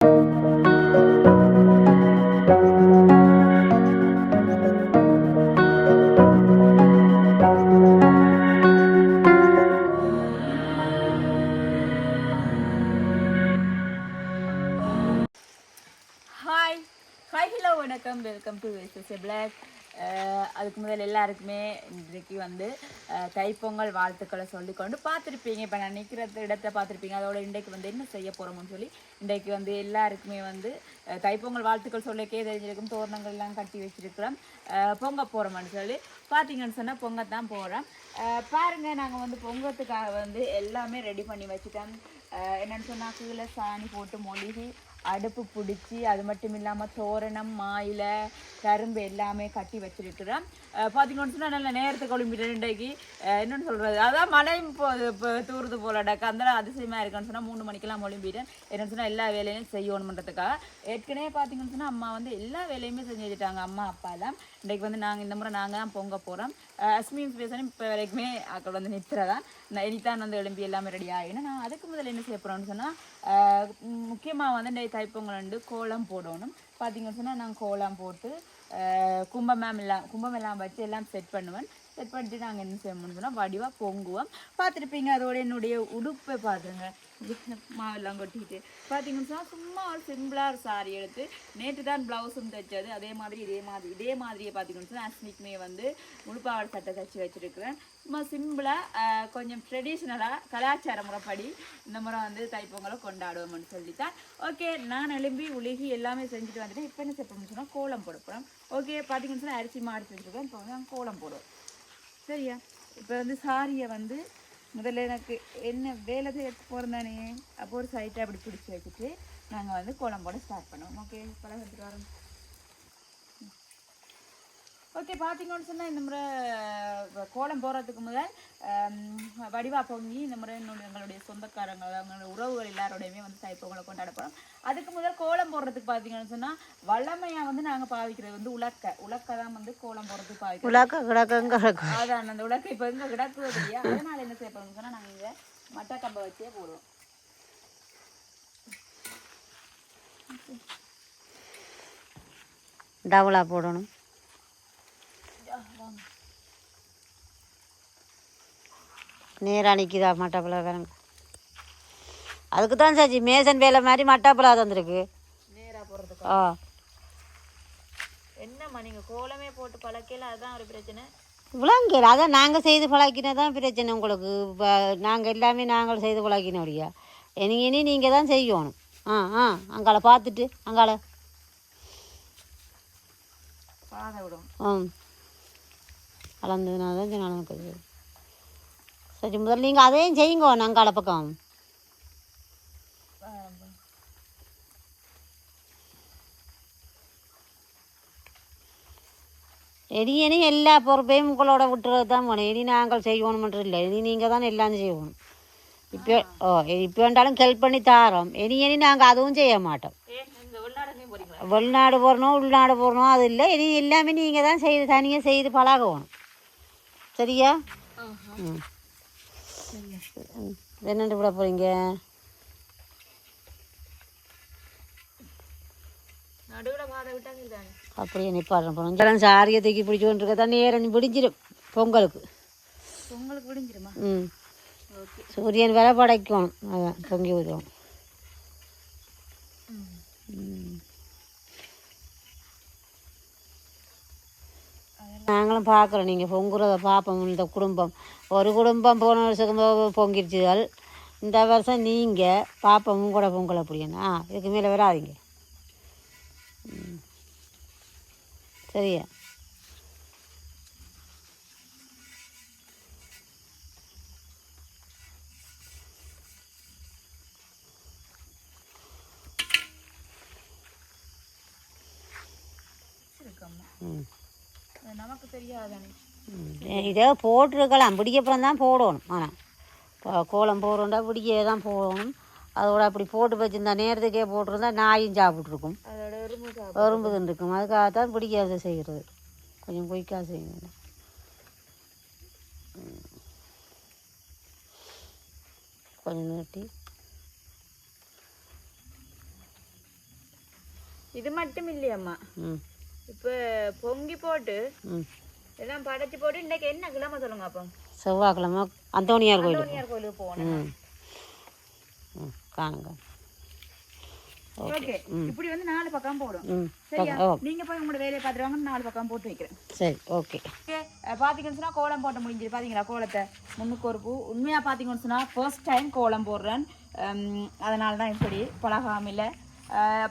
வணக்கம், welcome to SSA black. அதுக்கு முதல் எல்லாருக்குமே இன்றைக்கு வந்து தைப்பொங்கல் வாழ்த்துக்களை சொல்லிக்கொண்டு பார்த்துருப்பீங்க. இப்போ நான் நிற்கிற இடத்தை பார்த்துருப்பீங்க. அதோட இன்றைக்கு வந்து என்ன செய்ய போகிறோம்னு சொல்லி இன்றைக்கு வந்து எல்லாருக்குமே வந்து தைப்பொங்கல் வாழ்த்துக்கள் சொல்லிக்கே தெரிஞ்சிருக்கும். தோரணங்கள் எல்லாம் கட்டி வச்சிருக்கிறோம். பொங்க போகிறோம்னு சொல்லி பார்த்தீங்கன்னு சொன்னால் பொங்கத்தான் போகிறோம். பாருங்கள், நாங்கள் வந்து பொங்கத்துக்காக வந்து எல்லாமே ரெடி பண்ணி வச்சுட்டோம். என்னென்னு சொன்னால் கீழே சாணி போட்டு மொழிகி அடுப்பு பிடிச்சி, அது மட்டும் இல்லாமல் தோரணம், மாயில, கரும்பு எல்லாமே கட்டி வச்சிருக்கிறோம். பார்த்தீங்கன்னு சொன்னால் நல்ல நேரத்துக்கு ஒளிம்பிட்டு இன்றைக்கு என்னென்னு சொல்கிறது, அதான் மழையும் இப்போ தூருது போலடாக்கா அந்த அதிசயமாக இருக்குன்னு சொன்னால் 3 மணிக்கெல்லாம் ஒளிம்பிட்டேன். என்னென்னு சொன்னால் எல்லா வேலையும் செய்யணுன்றதுக்காக. ஏற்கனவே பார்த்தீங்கன்னு சொன்னால் அம்மா வந்து எல்லா வேலையுமே செஞ்சு வச்சுட்டாங்க. அம்மா அப்பா எல்லாம் இன்றைக்கு வந்து நாங்கள் இந்த முறை நாங்கள் தான் பொங்க போகிறோம். அஸ்மின் பேசணும் இப்போ வரைக்குமே அక్కడ வந்து நிற்கிறதான். நான் இனித்தான் வந்து எழும்பி எல்லாமே ரெடி ஆகினா நான் அதுக்கு முதல்ல என்ன செய்ய போகிறோன்னு சொன்னால் முக்கியமாக வந்து இந்த தைப்பொங்கல் கோலம் போடணும். பார்த்தீங்கன்னு சொன்னால் நான் கோலம் போட்டு கும்பமெல்லாம் வச்சு எல்லாம் செட் பண்ணுவேன். செட் பண்ணிட்டு நாங்கள் என்ன செய்யணும்னு சொன்னால் வடிவாக பொங்குவோம். பார்த்துருப்பீங்க. அதோட என்னுடைய உடுப்பை பார்த்துங்க, மாவெல்லாம் கொட்டிக்கிட்டு பார்த்தீங்கன்னு சொன்னால் சும்மா ஒரு சிம்பிளாக ஒரு சாரி எடுத்து நேற்று தான் ப்ளவுஸும் தைச்சது. அதே மாதிரியே பார்த்தீங்கன்னு சொன்னால் அஸ்மிக்குமே வந்து முழுப்பாவாடை சட்டை தைச்சி வச்சுருக்கிறேன். சும்மா சிம்பிளாக கொஞ்சம் ட்ரெடிஷ்னலாக கலாச்சார முறைப்படி இந்த முறை வந்து தைப்பொங்கலை கொண்டாடுவோம்னு சொல்லித்தான். ஓகே, நான் எழும்பி உலகி எல்லாமே செஞ்சுட்டு வந்துட்டு இப்போ என்ன செய்யணும்னு சொன்னால் கோலம் போட போகிறோம். ஓகே, பார்த்தீங்கன்னு சொன்னால் அரிசி மாடி வச்சுருக்கேன். இப்போ வந்து கோலம் போடுவோம். சரியா? இப்போ வந்து சாரியை வந்து முதல்ல எனக்கு என்ன வேலை செய்ய போகிறதானே, அப்போ ஒரு சைட்டை அப்படி பிடிச்சி வச்சுட்டு நாங்கள் வந்து கோலம் போட ஸ்டார்ட் பண்ணுவோம். ஓகே, பழம் எடுத்துகிட்டு வரோம். ஓகே, பார்த்தீங்கன்னு சொன்னால் இந்த முறை கோலம் போகிறதுக்கு முதல் வடிவா பொங்கி இந்த முறை எங்களுடைய சொந்தக்காரங்க, அவங்களுடைய உறவுகள் எல்லாரோடையுமே வந்து தைப்பொங்கலை கொண்டாட போகிறோம். அதுக்கு முதல் கோலம் போடுறதுக்கு பார்த்தீங்கன்னு சொன்னால் வளமையாக வந்து நாங்கள் பாவிக்கிறது வந்து உலக்க தான் வந்து கோலம் போடுறதுக்கு பாவிக்கிறோம். அதான் அந்த உலக்கை இப்போ எங்கே கிடக்குவது இல்லையா, அதனால் என்ன செய்ய போகிறோம்னு சொன்னால் நாங்கள் இங்கே மட்டக்கம்பை வச்சே போடுவோம். டவுலா போடணும். நேராக நிற்கிதா மட்டாப்பில் வேணுங்க. அதுக்கு தான் சாச்சி மேசன் வேலை மாதிரி மட்டாப்பில் தந்துருக்கு நேராக போடுறதுக்கு. என்னம்மா நீங்கள் கோலமே போட்டு பழக்கையில் அதுதான் ஒரு பிரச்சனை. விளங்கல, அதான் நாங்கள் செய்து பழக்கினா தான் பிரச்சனை உங்களுக்கு. இப்போ நாங்கள் எல்லாமே நாங்கள் செய்து பழக்கினோடியா, இனி நீங்கள் தான் செய்யணும். அங்கால பார்த்துட்டு அங்கால கலந்ததுனால தான் நமக்கு. சரி, முதல்ல நீங்கள் அதையும் செய்யுங்க. நாங்கள் பக்கம் இனி எல்லா பொறுப்பையும் உங்களோட விட்டுறது தான் போகணும். இனி நாங்கள் செய்யணுமென்று இல்லை, இனி நீங்கள் தான் எல்லாம் செய்யணும். இப்போ வேண்டாலும் ஹெல்ப் பண்ணி தாரோம். இனி நாங்கள் அதுவும் செய்ய மாட்டோம். வெளிநாடு போடணும், உள்நாடு போடணும், அது இல்லை. இனி எல்லாமே நீங்கள் தான் செய்து தனியாக செய்து பழகணும். சரியா? என்னண்டு விட போகிறீங்க? அப்படியே நிப்பாடுறேன் போனோம். சாரியை தூக்கி பிடிச்சி கொண்டு தான் நேரம் பிடிச்சிடும் பொங்கலுக்கு. பிடிஞ்சிருமா? சூரியன் வேலை படைக்கணும். அதான் பொங்கி விடுவோம். நாங்களும் பார்க்குறோம் நீங்கள் பொங்குறத பார்ப்போம். இந்த குடும்பம் ஒரு குடும்பம் போன வருஷம் பொங்கிடுச்சுகள். இந்த வருஷம் நீங்கள் பார்ப்போம் கூட பொங்கல் அப்படின்னா இதுக்கு மேலே வராதிங்க. சரியா? நமக்கு தெரியாதானே, இதே போட்டிருக்கலாம். பிடிக்கப்புறம் தான் போடணும். ஆனால் கோலம் போடுறோண்டா பிடிக்க தான் போடணும். அதோட அப்படி போட்டு வச்சுருந்தா நேரத்துக்கே போட்டிருந்தா நாயும் சாப்பிட்ருக்கும், எறும்பு தின்றுக்கும். அதுக்காகத்தான் பிடிக்காத செய்கிறது. கொஞ்சம் குயிக்காக செய்யணும். கொஞ்சம் நீட்டி இது மட்டும் இல்லையம்மா, ம் இப்போ பொங்கி போட்டு ம் எல்லாம் படைச்சு போட்டு இன்னைக்கு என்ன கிழமை சொல்லுங்க அப்போ? செவ்வாய்க்கிழமை அந்தோணியார் கோயில். அந்தோனியார் கோயிலுக்கு போகணும். ம் ம் காணுங்க. ஓகே, இப்படி வந்து 4 பக்கம் போடும். ம் சரியா? நீங்க போய் உங்களோட வேலையை பார்த்துட்டு வாங்க, 4 பக்கம் போட்டு வைக்கிறேன். சரி ஓகே. ஓகே, பார்த்தீங்கன்னு சொன்னா கோலம் போட்டு முடிஞ்சிரு. பார்த்தீங்களா கோலத்தை? முன்னுக்கு ஒரு பூ. உண்மையாக பார்த்தீங்கன்னு சொன்னா ஃபர்ஸ்ட் டைம் கோலம் போடுறேன். அதனால தான் இப்படி பழகாமில்ல.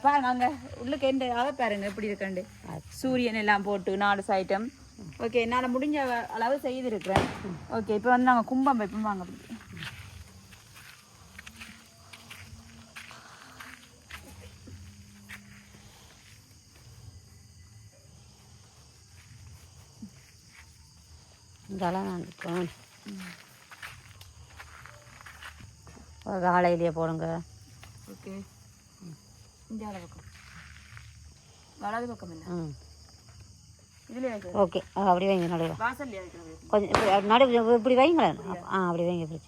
பாருங்க அங்கே உள்ளுக்கு அதை பாருங்க எப்படி இருக்கண்டு. சூரியன் எல்லாம் போட்டு 4 சைட்டம். ஓகே, என்னால் முடிஞ்ச அளவு செய்திருக்கிறேன். ஓகே, இப்போ வந்து நாங்கள் கும்பம் வைப்போம். வாங்க அப்படி. இதெல்லாம் காலையிலேயே போடுங்க. ஓகே, இந்த அளவு பக்கம் வலது பக்கம் இல்லை. ம் இதுலேயே வைக்கிறது. ஓகே, அப்படி வைங்க நடுவில். வாசல்லையே வைக்கிறது. கொஞ்சம் நடுவில் இப்படி வைங்களேன். அப்படி வைங்க இப்படி.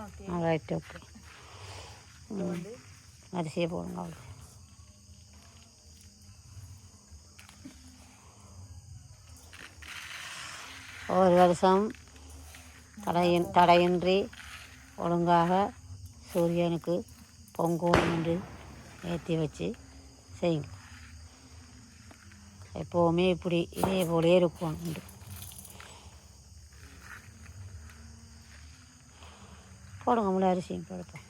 Okay, right. ஓகே, அரிசியை போடுங்க. அவ்வளோ ஒரு வருஷம் தடையின்றி ஒழுங்காக சூரியனுக்கு பொங்கோணம் என்று ஏற்றி வச்சு செய்யுங்க. எப்போவுமே இப்படி இதே போலே இருக்கும். போடுங்க முழு அரிசியும் போடுப்போம்.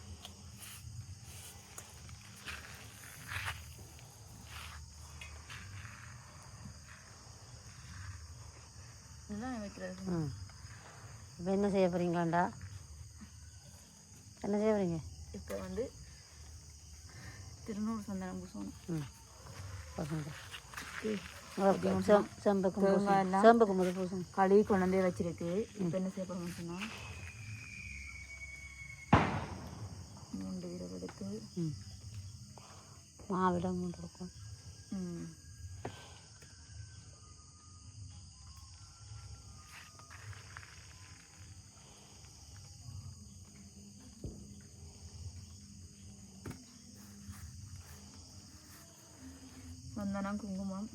ம் இப்போ என்ன செய்ய போகிறீங்களாண்டா? என்ன செய்ய போகிறீங்க? இப்போ வந்து திருநூறு சந்தனம் பூசணும். ம் செம்புக்கு முதல் பூசணும். களி கொண்டே வச்சிருக்கு. இப்போ என்ன செய்ய போகிறோம்னு சொன்னால் 3 விரல் எடுத்து மாவிடம் இருக்கும். சந்தனம், குங்குமம்.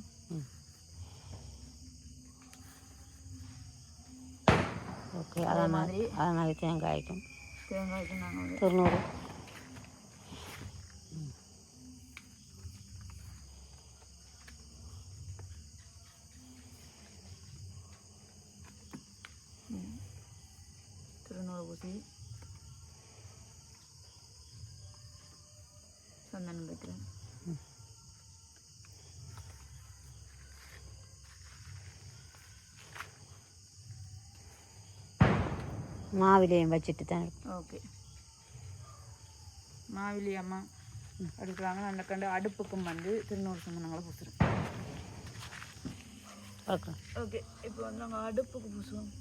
ஓகே, அதே மாதிரி தேங்காய்க்கும் நாங்கள் திருநூறு. திருநூறு ஊசி சந்தனம் வைக்கிறேன். மாவிலையும் வச்சுட்டு தான். ஓகே, மாவிலி அம்மா எடுக்கிறாங்க. அந்த கண்டு அடுப்புக்கும் வந்து திருநூறு சந்தனங்களை பூசுறேன். ஓகே, இப்போ வந்து நாங்கள் அடுப்புக்கு பூசுவோம்.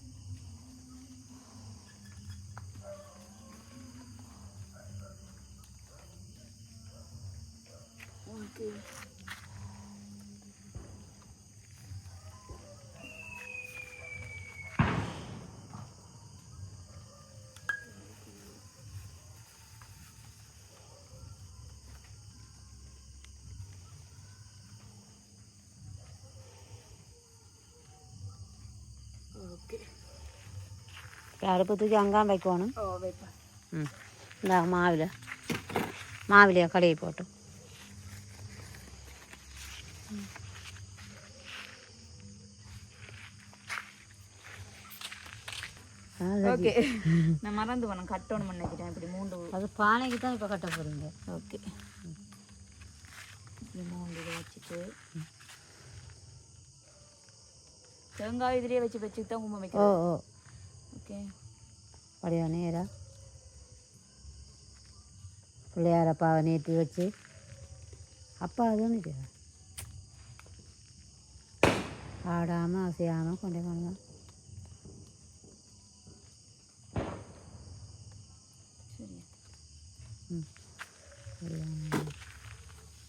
Okay, okay. அடுப்பு தூக்கி அங்காம் வைக்கணும். வைப்பேன். ம் இந்த மாவிலையை கடையை போட்டு ஓகே. நான் மறந்து போனேன், கட்டணும் நினைக்கிறேன். இப்படி 3 அது பானைக்கு தான் இப்போ கட்ட போகிறீங்க. ஓகே, இப்படி 3 இதை வச்சுட்டு தேங்காய் இதிலே வச்சு தான் கும்பம் வைக்கிறேன். ஓகே, அப்படியா நேராக பிள்ளையாரப்பாவை நேற்றி வச்சு அப்பா அதுன்னு ஆடாமல் அசையாமல் கொண்டே பண்ணலாம்.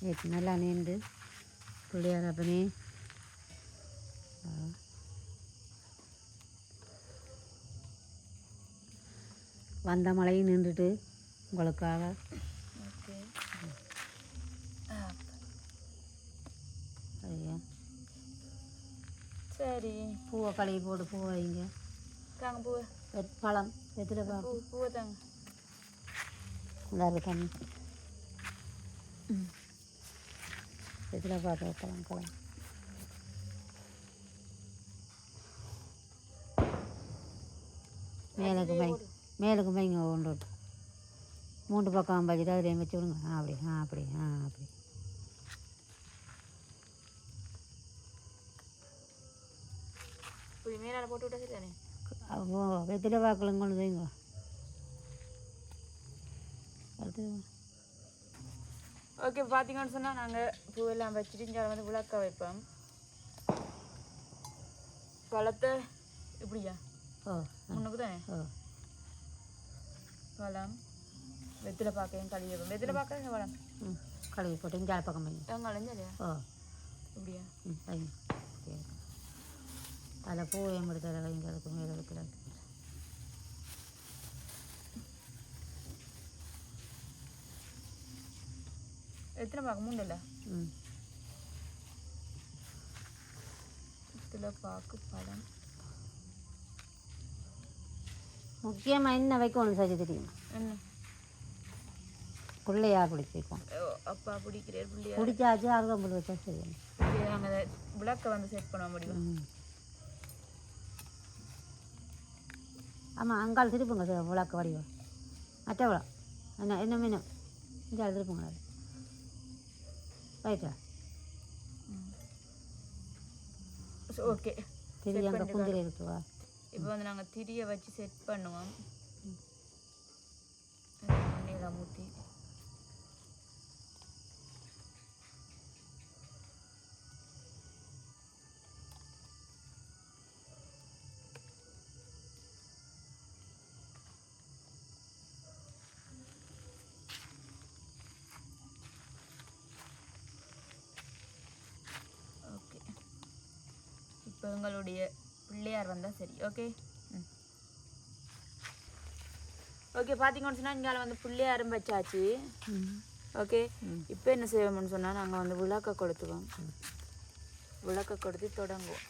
நேற்று நல்லா நீண்டு பிள்ளையாரப்பனே வந்த மழையும் நின்றுட்டு உங்களுக்காக. சரி பூவை கழுவி போட்டு பூவை வைங்க. தாங்க பூவை. பழம் வெத்தில பாக்கு பூவை தாங்க. நல்லா இருக்கு தண்ணி. வெத்தில பாக்கு பழம் பழம். மேலுக்கு வைங்க கொண்டு விட்டு 3 பக்கம் வச்சுட்டு அதில் வச்சு விடுங்க. அப்படி அப்படி அப்படி. இப்படி மேலே போட்டு விட்டா சரிதானே? அப்போ வெத்தில பாக்கில் கொண்டு வைங்க. அடுத்து ஓகே பார்த்தீங்கன்னு சொன்னால் நாங்கள் பூவெல்லாம் வச்சுட்டு இங்கே வந்து விளக்க வைப்போம். பழத்தை இப்படியா? முன்னுக்கு தானே பழம் வெத்தில பார்க்கையும் கழுவி வைப்போம். வெத்தில பார்க்க பழம் கழுவி போட்டு இங்கே பக்கம் வைங்க. அலைஞ்சாலையா? இப்படியா? வைங்க. அதில் பூவையும் எடுத்து அதில் வைங்க. அதுக்கு மேலே இடத்துல எத்தனை பார்க்க 3 இல்லை? வெத்தில பார்க்கு பழம் முக்கியமாக என்ன வைக்கணும் சரி தெரியும்? என்ன பிள்ளையா பிடிச்சி வைப்போம். அப்பா பிடிக்கிறேன் பிள்ளையா பிடிச்சாச்சு அருகம்புல் வச்சா சரி. நாங்கள் விளக்கை வந்து செட் பண்ண முடியும். ஆமாம் அங்காள் திருப்புங்க சார் விளக்கு வடிவம் மற்ற விளம் என்ன என்ன மீனும் இங்கே திருப்புங்க. ரைட்டா? ஓகே திரி அங்கே குந்திரி இருக்குவா? இப்போ வந்து நாங்கள் திரியை வச்சு செட் பண்ணுவோம். எண்ணெயில் ஊற்றி ஓகே. இப்போ எங்களுடைய பிள்ளையார் வந்தால் சரி. ஓகே ஓகே பார்த்தீங்கன்னு சொன்னால் இங்கே வந்து பிள்ளையாரும் வச்சாச்சு. ஓகே இப்போ என்ன செய்வோம்னு சொன்னால் நாங்கள் வந்து விளக்க கொடுத்துவோம். விளக்க கொடுத்து தொடங்குவோம்.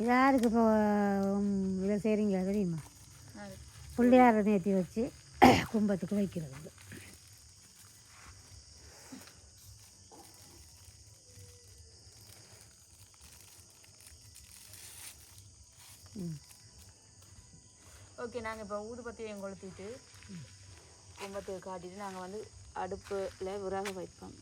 யாருக்கு இப்போ இதை செய்கிறீங்களா தெரியுமா? பிள்ளையார நேர்த்தி வச்சு கும்பத்துக்கு வைக்கிறது. ஓகே நாங்கள் இப்போ ஊதுபத்தியை கொளுத்திட்டு கும்பத்துக்கு காட்டிட்டு நாங்கள் வந்து அடுப்பில் விறகு வைப்போம்.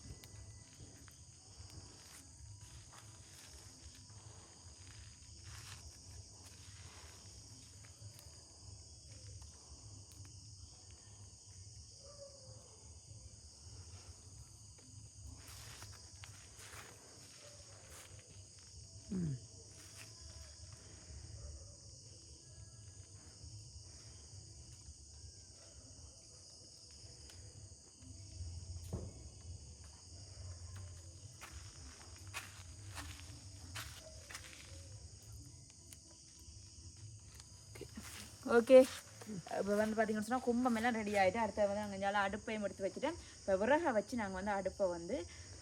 ஓகே இப்போ வந்து பார்த்தீங்கன்னு சொன்னால் கும்பம் எல்லாம் ரெடி ஆகிட்டு அடுத்த வந்து நாங்கள் இங்கே அடுப்பையும் எடுத்து வச்சுட்டேன். இப்போ விறகை வச்சு நாங்கள் வந்து அடுப்பை வந்து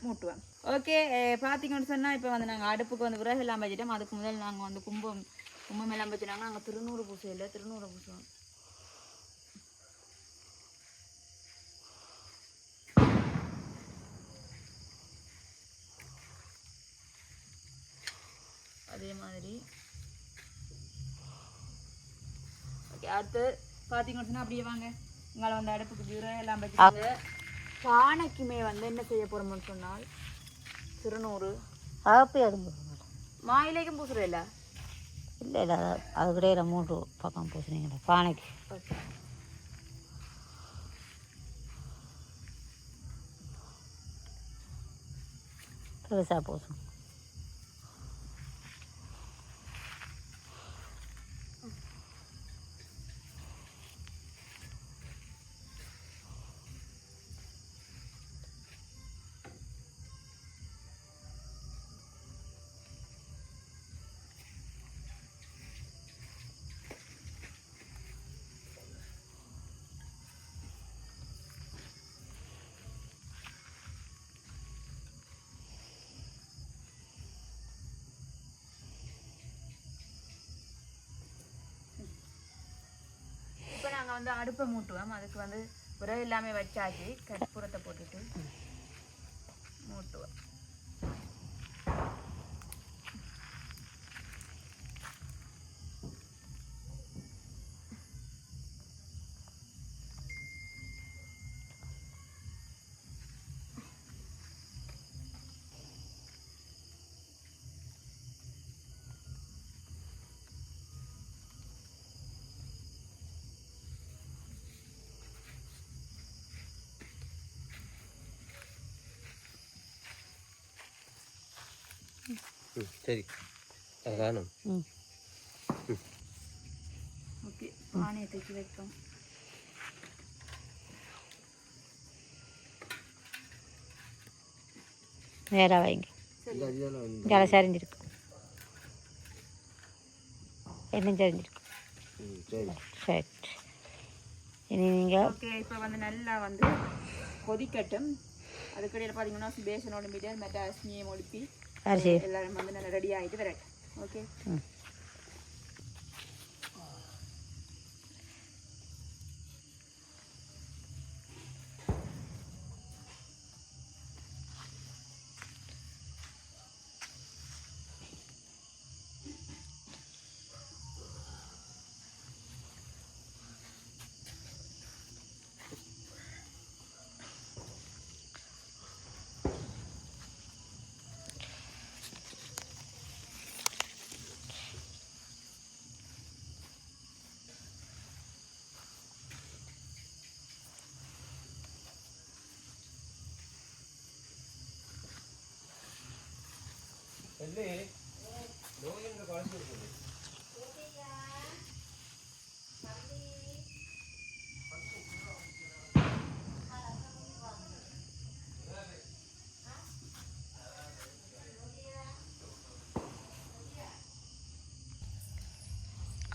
மூட்டுவோம். ஓகே பார்த்தீங்கன்னு சொன்னால் இப்போ வந்து நாங்கள் அடுப்புக்கு வந்து விறகு எல்லாம் வச்சுட்டோம். அதுக்கு முதல் நாங்கள் வந்து கும்பம் எல்லாம் வச்சுட்டாங்க. நாங்கள் திருநூறு பூசை இல்லை, திருநூறு பூசுவோம். அதே மாதிரி அடுத்து பார்த்தீங்கன்னு சொன்னால் அப்படியே வாங்க உங்களை வந்து அடுப்புக்கு விறகு எல்லாம் வச்சுட்டாங்க. பானைக்குமே வந்து என்ன செய்ய போகிறோம்னு சொன்னால் திருநூறு மாயிலைக்கும் பூசுறோம் இல்லை இல்லை இல்லை அது கிடையாது 3 பக்கம் பூசுனீங்களா பானைக்கு? பெருசாக போதும். இப்போ நாங்கள் வந்து அடுப்பை மூட்டுவோம். அதுக்கு வந்து உரம் எல்லாமே வச்சாச்சு. கற்பூரத்தை போட்டுட்டு மூட்டுவோம். சரி அதானும். ஓகே, பானையை தூக்கி வைக்கும். நேராக வைங்க. இங்கே சரிஞ்சிருக்கு. என்ன சரிஞ்சிருக்கு? சரி. இனி நீங்கள் ஓகே, இப்போ வந்து நல்லா வந்து கொதிக்கட்டும். அதுக்கடையில் பார்த்தீங்கன்னா பேசனோட மீடியம் மற்ற அரிசியை ஒழுப்பி அரிசி எல்லாரும் வந்து நல்லா ரெடி ஆகிட்டு வரட்டும். ஓகே,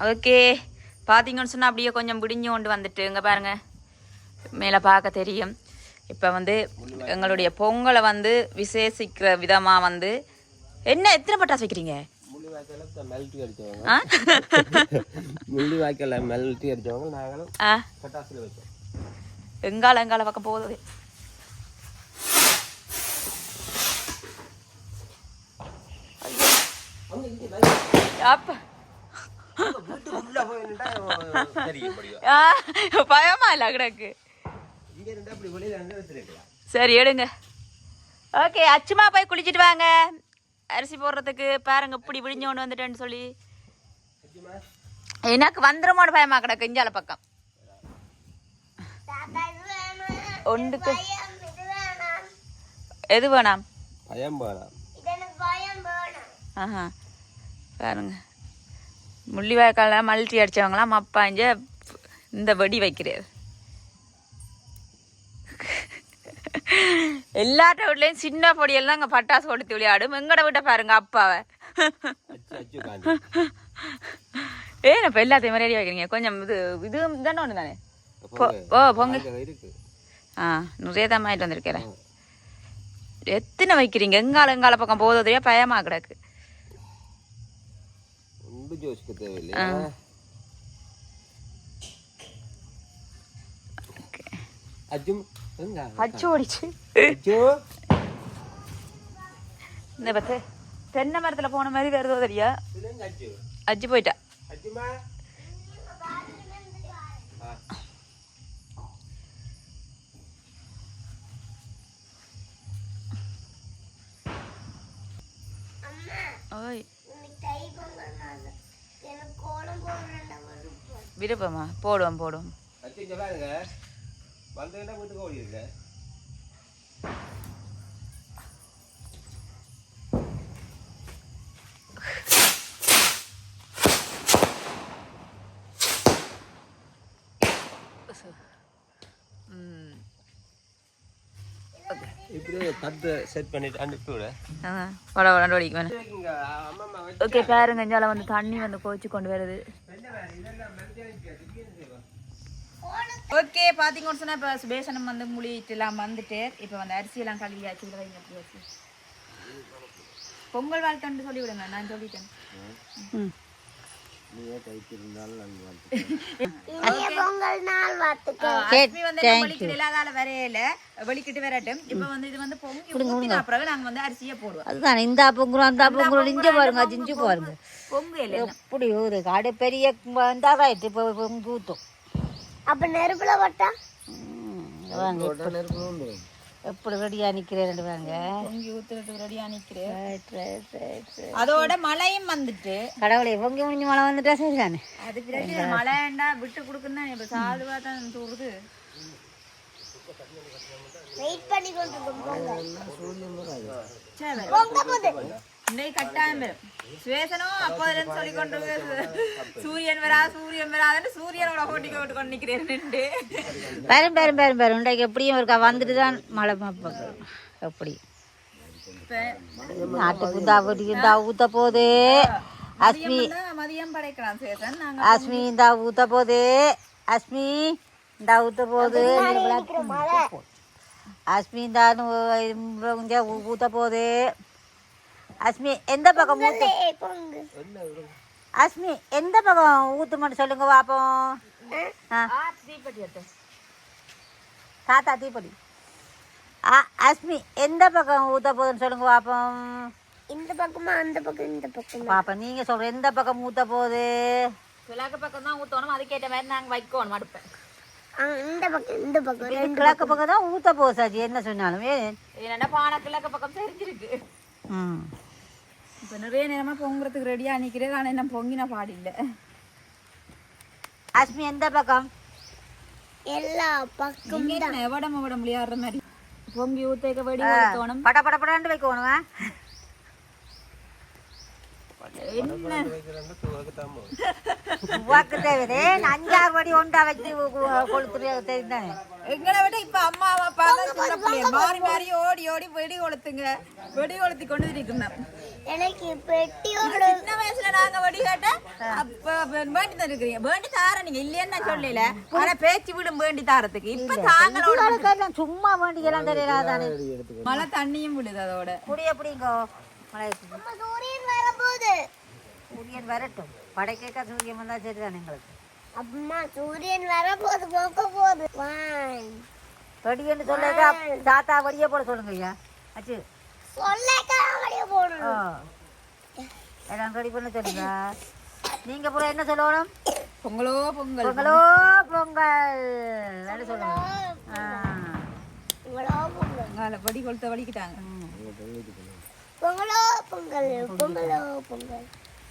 ஓகே பார்த்தீங்கன்னு சொன்னால் அப்படியே கொஞ்சம் பிடிஞ்சு கொண்டு வந்துட்டு இங்கே பாருங்கள் மேலே பார்க்க தெரியும். இப்போ வந்து எங்களுடைய பொங்கலை வந்து விசேஷிக்கிற விதமாக வந்து என்ன எத்தனை பட்டாசு வைக்கிறீங்க? எங்கால பக்கம் போகுது. அப்ப பயமா இல்ல கிடக்கு. சரி எடுங்க. ஓகே, அச்சுமா போய் குளிச்சுட்டு வாங்க. அரிசி போடுறதுக்கு பாருங்க இப்படி விழிஞ்சு கொண்டு வந்துட்டேன்னு சொல்லி எனக்கு வந்துருமோன்னு பயமா கிடக்கு. இஞ்சால பக்கம் ஒன்றுக்கு எது வேணாம்? ஆஹா பாருங்க, முள்ளிவாய்க்கால மல்டி அடிச்சவங்களாம் அப்பாஞ்ச இந்த வெடி வைக்கிறார். எல்லாட்ட வீட்லயும் சின்ன பொடியெல்லாம் அங்கே பட்டாசு கொடுத்து விளையாடும். எங்கட வீட்டை பாருங்க அப்பாவை. ஏன் இப்போ எல்லாத்தையும் ரெடி வைக்கிறீங்க? கொஞ்சம் இது தானே ஒன்று தானே. பொங்க நிறைய தான் வாங்கிட்டு வந்திருக்கிறேன். எத்தனை வைக்கிறீங்க? எங்கால பக்கம் போதோதையா பயமா கிடக்கு. அச்சு ஓடிச்சு. இந்த பத்து தென்னை மரத்துல போன மாதிரி வருதோ தெரியா? அச்சு போயிட்டா. ஓய் விருப்பமா? போடுவோம். இப்படியே தட்டு செட் பண்ணிட்டு அனுப்பி விட ஓகே பாருங்க இஞ்சால வந்து தண்ணி வந்து கோச்சு கொண்டு வருது. ஓகே பார்த்தீங்கன்னு சொன்னால் இப்போ சுபேசனம் வந்து முழிட்டுலாம் வந்துட்டு இப்போ வந்து அரிசியெல்லாம் கழுவியாச்சு. இதில் வைங்க அரிசி. பொங்கல் வாழ்த்துன்னு சொல்லி விடுங்க, நான் சொல்லிட்டேன். வெளிக்கிட்டு வரட்டும். இப்ப வந்து இது வந்து பொங்கி அப்புறம் நாங்க வந்து அரிசியை போடுவோம். அதுதான் இந்த பொங்குறோம் அந்த பொங்குறோம் இங்க பாருங்க செஞ்சு பாருங்க பொங்கு எப்படி ஊது காடு பெரிய இந்தாயிட்டு இப்போ பொங்கு ஊத்தும். அப்ப நெருப்புல போட்டா எப்படி ரெடியா நிக்கிறேன் வாங்க பொங்கி ஊத்துறதுக்கு ரெடியா நிக்கிறேன். அதோட மழையும் வந்துட்டு கடவுளை பொங்கி முடிஞ்சு மழை வந்துட்டா சரிதானே. அது பிறகு மழைண்டா விட்டு கொடுக்குன்னு இப்ப சாதுவா தான் தூருது. வெயிட் பண்ணி கொண்டு இன்னைக்கு கட்டாயம் வரும். சுவேசனும் அப்போதுன்னு சொல்லி கொண்டு சூரியன் வரா சூரியன் வராதுன்னு சூரியனோட போட்டிக்கு விட்டு கொண்டு நிக்கிறேன். பெரும் பெரும் பெரும் பெரும் இன்றைக்கு எப்படியும் இருக்கா வந்துட்டு தான் மழை எப்படி நாட்டுக்கு இந்த ஊத்த போகுது. அஸ்மி மதியம் படைக்கலாம் சேசன். அஸ்மி இந்த ஊத்த போகுது. அஸ்மி இந்த ஊத்த போகுது. அஸ்மி இந்த ஊத்த போகுது. அஸ்மி எந்த பக்கம் ஊத்து அஸ்மி எந்த பக்கம் ஊத்துமன்னு சொல்லுங்க பாப்போம். தாத்தா தீப்படி அஸ்மி எந்த பக்கம் ஊத்த போகுதுன்னு சொல்லுங்க பாப்போம். இந்த பக்கமா அந்த பக்கம் இந்த பக்கம் பாப்பா நீங்க சொல்ற எந்த பக்கம் ஊத்த போகுது. கிழக்கு பக்கம் தான் ஊத்தணும். அதுக்கேற்ற மாதிரி நாங்க வைக்கணும் அடுப்பேன். இந்த பக்கம் இந்த பக்கம் கிழக்கு பக்கம் தான் ஊத்த போகுது சாஜி என்ன சொன்னாலும். என்னன்னா பானை கிழக்கு பக்கம் தெரிஞ்சிருக்கு. இப்போ நிறைய நேரமா பொங்குறதுக்கு ரெடியா நிக்கிறேன். ஆனா என்ன பொங்கின பாடு இல்லை. அஸ்மி எந்த பக்கம் எல்லா பக்கம் உடம்பு விளையாடுற மாதிரி பொங்கி ஊத்தேக்க வெடி ஊத்தணும். பட பட படாண்டு வைக்கணும். என்ன தேவை 5-6 வடி ஒண்டா வச்சு கொளுத்துரு தெரிந்தானே. எங்களை விட இப்ப அம்மா அப்பா மாறி மாறி ஓடி ஓடி வெடி கொளுத்துங்க. வெடி கொளுத்தி கொண்டு இருக்கணும். எனக்கு பெட்டியோட சின்ன வயசுல நாங்க வெடி கேட்ட அப்ப வேண்டி தான் இருக்கிறீங்க. வேண்டி தார நீங்க இல்லைன்னு நான் சொல்லல. ஆனா பேச்சு விடும் வேண்டி தாரத்துக்கு இப்ப தாங்களோட சும்மா வேண்டிக்கலாம் தெரியலாதானே. மழை தண்ணியும் விடுது. அதோட புடி எப்படிங்கோ மழை சூரியன் வரப்போகுது. சூரியன் வரட்டும். படைக்க சூரியன் வந்தா சரிதான் எங்களுக்கு. அம்மா சூரியன் வரப்போகுது போக போகுது. வெடின்னு சொல்லுங்க. தாத்தா வடிய போட சொல்லுங்க ஐயா. அச்சு சொல்ல போடணும். எல்லாம் ரெடி பண்ண சொல்லுங்க. நீங்க பூரா என்ன சொல்லணும். பொங்கலோ பொங்கல் பொங்கலோ பொங்கல் சொல்லுங்க. பொங்கலோ பொங்கல் வடி கொளுத்த வடிக்கிட்டாங்க. பொங்கலோ பொங்கல் பொங்கலோ பொங்கல்.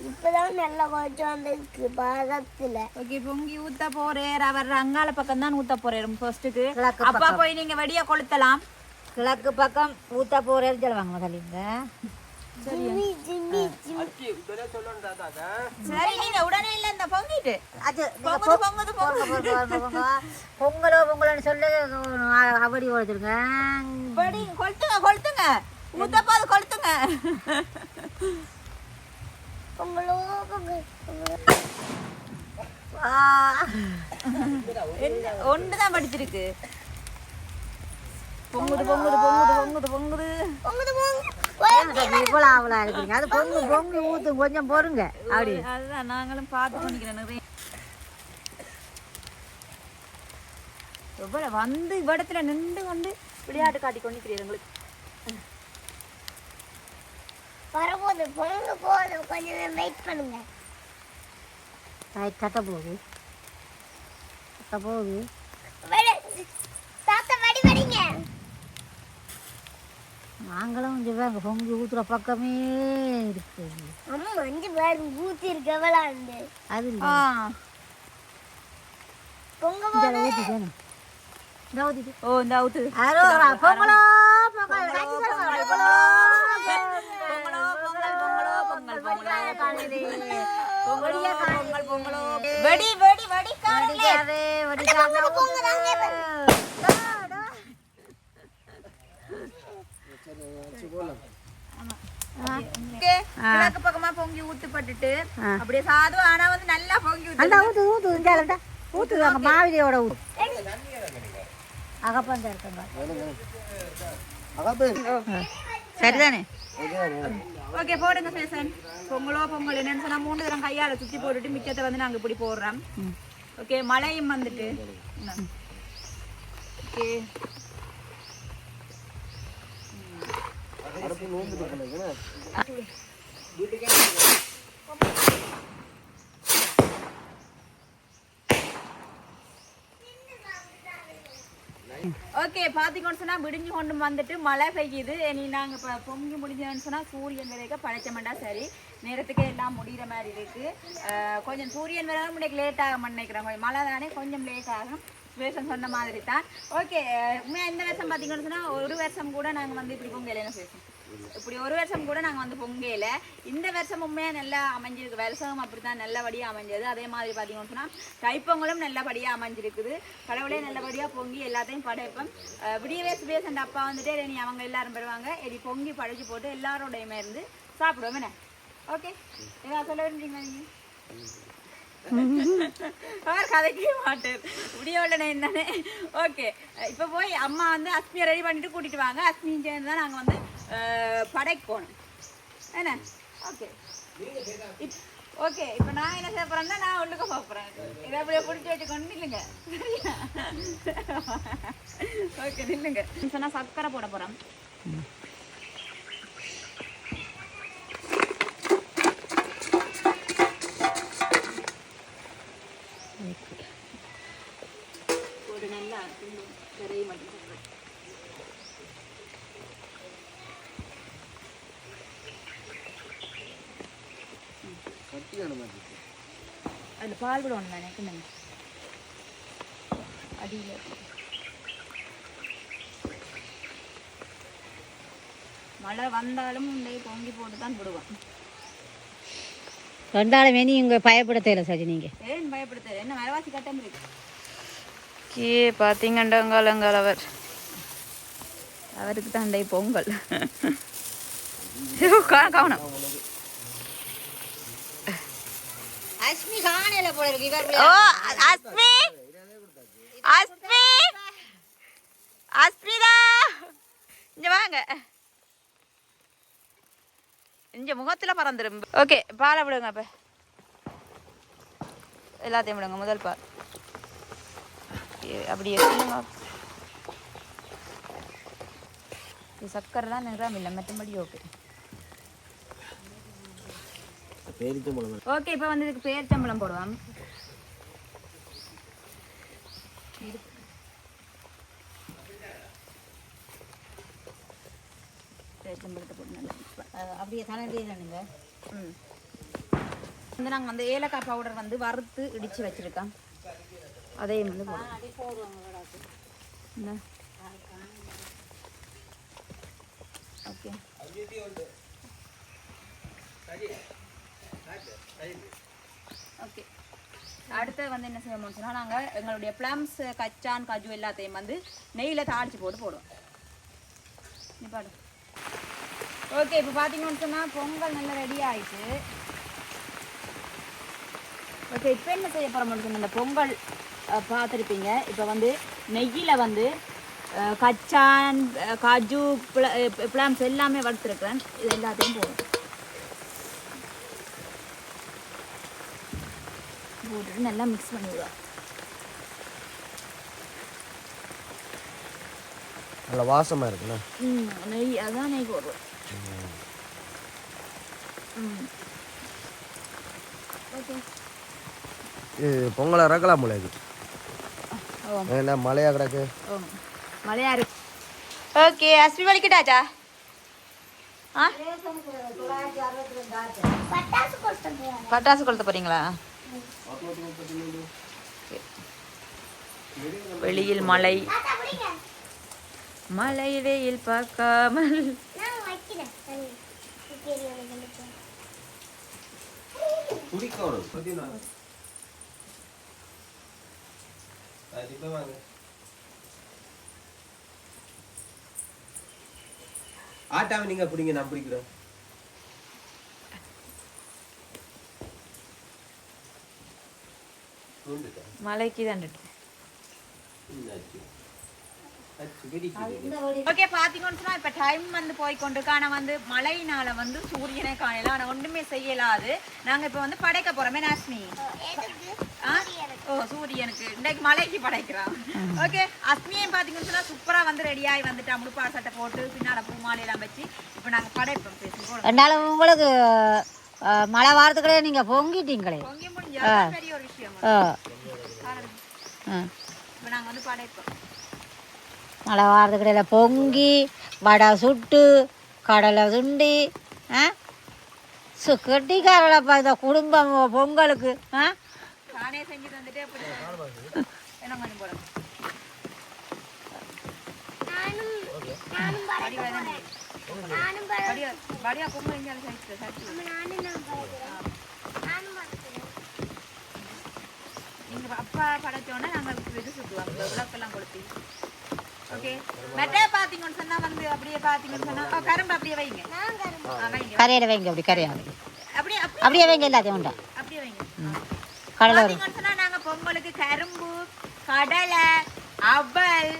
இப்பதான் நல்லா கொஞ்சம் வந்துருக்கு பாரத்துல. ஓகே பொங்கி ஊத்த போறேன். அவர் அங்கால பக்கம் தான் ஊத்த போறேன் ஃபர்ஸ்ட்டுக்கு. அப்பா போய் நீங்க வெடிய கொளுத்தலாம். கிழக்கு பக்கம் ஊத்த போறேன்னு சொல்லுவாங்க முதல்ல. சரி நீங்க உடனே இல்ல இந்த பொங்கிட்டு பொங்கலோ பொங்கலன்னு சொல்லி அவடி கொடுத்துருங்க. கொளுத்துங்க கொளுத்துங்க ஊத்தப்பாது கொளுத்துங்க. பொங்கலோ பொங்கல் ஒன்றுதான் படிச்சிருக்கு. பொங்குது பொங்குது பொங்குது பொங்குது பொங்குது இவ்வளோ அவ்வளோ இருக்குங்க. அது பொங்கு பொங்கு ஊத்து கொஞ்சம் பொறுங்க. அப்படி அதுதான் நாங்களும் பார்த்து பண்ணிக்கிறேன். நிறைய எவ்வளோ வந்து இவ்விடத்துல நின்று வந்து விளையாட்டு காட்டி கொண்டிருக்கிறேன். எங்களுக்கு வரப்போகுது பொங்க போகுது. கொஞ்சம் நேரம் வெயிட் பண்ணுங்க. தட்ட போகுது தட்ட போகுது. தாத்தா வடி வடிங்க. நாங்களும் சொல்லுவாங்க பொங்கி ஊத்துற பக்கமே இருக்கு. அம்மா அஞ்சு பேர் ஊத்தி இருக்கு எவ்வளவு அது பொங்க ஊத்திட்டேன். ஓ இந்த அவுத்து பொங்கலோ பொங்கல் வெடி வெடி வெடி காரே வெடி கிழக்கு பக்கமா பொங்கி ஊத்துப்பட்டுட்டு அப்படியே சாது ஆனா வந்து நல்லா பொங்கி அந்த ஊத்து அங்க மாவிலையோட ஊத்து அகப்பந்த இருக்குங்க சரிதானே ஓகே போடுங்க சேசன் பொங்கல் என்னன்னு சொன்னா 3 தரம் கையால சுத்தி போட்டுட்டு மிச்சத்தை வந்து நாங்க இப்படி போடுறோம் ஓகே மழையும் வந்துட்டு ஓகே ஓகே பாத்தீங்கன்னு சொன்னா விடிஞ்சு கொண்டு வந்துட்டு மழை பெய்யுது இனி நாங்க இப்ப பொங்கி முடிஞ்சோன்னு சொன்னா சூரியன் வரைக்கும் படைச்சமெண்டா சரி நேரத்துக்கு எல்லாம் முடிகிற மாதிரி இருக்கு கொஞ்சம் சூரியன் வர இன்னைக்கு லேட் ஆகும் நினைக்கிறேன் மழை தானே கொஞ்சம் லேட் ஆகும் வேஷம் சொன்ன மாதிரி தான் ஓகே உண்மையா இந்த வருஷம் பாத்தீங்கன்னு சொன்னா ஒரு வருஷம் கூட நாங்க வந்து இப்படி பொங்கலைன்னு பேசுவோம் இப்படி ஒரு வருஷம் கூட நாங்கள் வந்து பொங்கையில் இந்த வருஷம் உண்மையாக நல்லா அமைஞ்சிருக்கு வருஷம் அப்படித்தான் நல்லபடியாக அமைஞ்சது அதே மாதிரி பார்த்தீங்கன்னு சொன்னால் தைப்பொங்கலும் நல்லபடியாக அமைஞ்சிருக்குது கடவுளே நல்லபடியாக பொங்கி எல்லாத்தையும் படைப்போம் விடியவே சுபேசன் அப்பா வந்துட்டு நீ அவங்க எல்லாரும் வருவாங்க எடி பொங்கி படைச்சு போட்டு எல்லாரோடையுமே இருந்து சாப்பிடுவோம் என்ன ஓகே ஏதாவது சொல்ல வேண்டியீங்களா நீங்கள் அவர் கதைக்கவே மாட்டார் இப்படியே உள்ள தானே ஓகே இப்போ போய் அம்மா வந்து அஸ்மியை ரெடி பண்ணிட்டு கூட்டிட்டு வாங்க அஸ்மியும் சேர்ந்து தான் நாங்கள் வந்து படைக்கு போகணும் என்ன ஓகே ஓகே இப்போ நான் என்ன செய்ய போகிறேன்னா நான் ஒன்றுக்க போகிறேன் இதை அப்படியே பிடிச்சி வச்சுக்கொண்டு நில்லுங்க ஓகே நில்லுங்க சொன்னால் சர்க்கரை போட போகிறோம் ஒரு நல்லா கரையை மட்டும் அதில் பால் விடணும் நான் எனக்கு அடியில் மழை வந்தாலும் பொங்கி போட்டு தான் விடுவான் ரெண்டாலுமே நீ இங்கே பயப்படுத்தல சரி நீங்கள் ஏன் பயப்படுத்த என்ன மரவாசி கட்டம் இருக்கு கே பார்த்தீங்கண்டங்காலங்கால் அவருக்கு தான் பொங்கல் கவனம் அஸ்மி காணல போல இருக்கு இவர் ஓ அஸ்மி அஸ்மி அஸ்மிதா இங்க வாங்க இங்க முகத்துல பறந்துரும் ஓகே பாலை விடுங்க அப்ப எல்லாத்தையும் விடுங்க முதல் பால் அப்படியே சொல்லுங்க சக்கரை தான் நிறம் இல்லை மற்றபடி ஓகே ஓகே இப்போ வந்து இதுக்கு பேரிச்சம்பழம் போடுவோம் பேரிச்சம்பழத்தை போட்டு நல்லா அப்படியே தானேங்க வந்து நாங்கள் வந்து ஏலக்காய் பவுடர் வந்து வறுத்து இடித்து வச்சுருக்கோம் அதையும் வந்து போடுவோம் ஓகே ஓகே அடுத்து வந்து என்ன செய்யணும்னு சொன்னால் நாங்கள் எங்களுடைய ப்ளம்ஸ் கச்சான் காஜு எல்லாத்தையும் வந்து நெய்யில் தாளித்து போட்டு போடுவோம் நீ பாடு ஓகே இப்போ பார்த்தீங்கன்னு சொன்னால் பொங்கல் நல்லா ரெடி ஆயிடுச்சு ஓகே இப்போ என்ன செய்ய போகிறோம்னு சொன்னால் இந்த பொங்கல் பார்த்துருப்பீங்க இப்போ வந்து நெய்யில் வந்து கச்சான் காஜு ப்ளம்ஸ் எல்லாமே வறுத்துருக்குறேன் இது எல்லாத்தையும் போடுவோம் போட்டுட்டு நல்லா மிக்ஸ் பண்ணிவிடுவோம் நல்ல வாசமாக இருக்குண்ணா நெய் அதான் நெய் போடுவோம் ஓகே இது பொங்கலை இறக்கலாம் போல இது என்ன மழையா கிடக்கு மழையா இருக்கு ஓகே அஸ்மி வலிக்கிட்டாச்சா ஆ பட்டாசு கொளுத்த போறீங்களா வெளியில் மழை மழை வெயில் பார்க்காமல் ஆட்டாவை நீங்க பிடிங்க, நான் பிடிக்கிறேன். மலைக்கு தான் ஓகே பாத்தீங்கன்னு சொன்னா இப்ப டைம் வந்து போய் கொண்டிருக்கு. ஆனா வந்து மழையினால வந்து சூரியனை காணல. ஆனா ஒண்ணுமே செய்யலாது. நாங்க இப்ப வந்து படைக்க போறோமே நாஸ்மி. ஓ சூரியனுக்கு இன்னைக்கு மலைக்கு படைக்கிறோம். ஓகே அஸ்மியும் பாத்தீங்கன்னு சொன்னா சூப்பரா வந்து ரெடியாகி வந்துட்டா. முழுப்பாடு சட்டை போட்டு பின்னால பூ மாலை எல்லாம் வச்சு இப்ப நாங்க படைப்போம். ரெண்டாலும் உங்களுக்கு மழை வாரத்துக்குள்ளே நீங்க பொங்கிட்டீங்களே. பொங்கி முடிஞ்சா பெரிய ஒரு விஷயம். இப்ப நாங்க வந்து படைப்போம். மழை வாரத்துக்கிடையில பொங்கி வடை சுட்டு கடலை சுண்டி கட்டிக்காரப்பா இந்த குடும்பம் பொங்கலுக்கு நானே செஞ்சு தந்துட்டு அப்படி என்ன கொஞ்சம் போடுங்க. படியா பொங்கல் இஞ்சாலும் நீங்க அப்பா படைச்சோன்னா நாங்க இது சுட்டுவாங்க விளக்கெல்லாம் கொடுத்து. ஓகே மெட்டை பாத்தீங்கன்னு சொன்னா வந்து அப்படியே பாத்தீங்கன்னு சொன்னா கரும்பு அப்படியே வைங்க. கரையில வைங்க. அப்படி கரையாவை அப்படியே அப்படியே வைங்க. எல்லாத்தையும் உண்டா அப்படியே வைங்க. கடலை பாத்தீங்கன்னு சொன்னா நாங்க பொங்கலுக்கு கரும்பு கடலை அவல்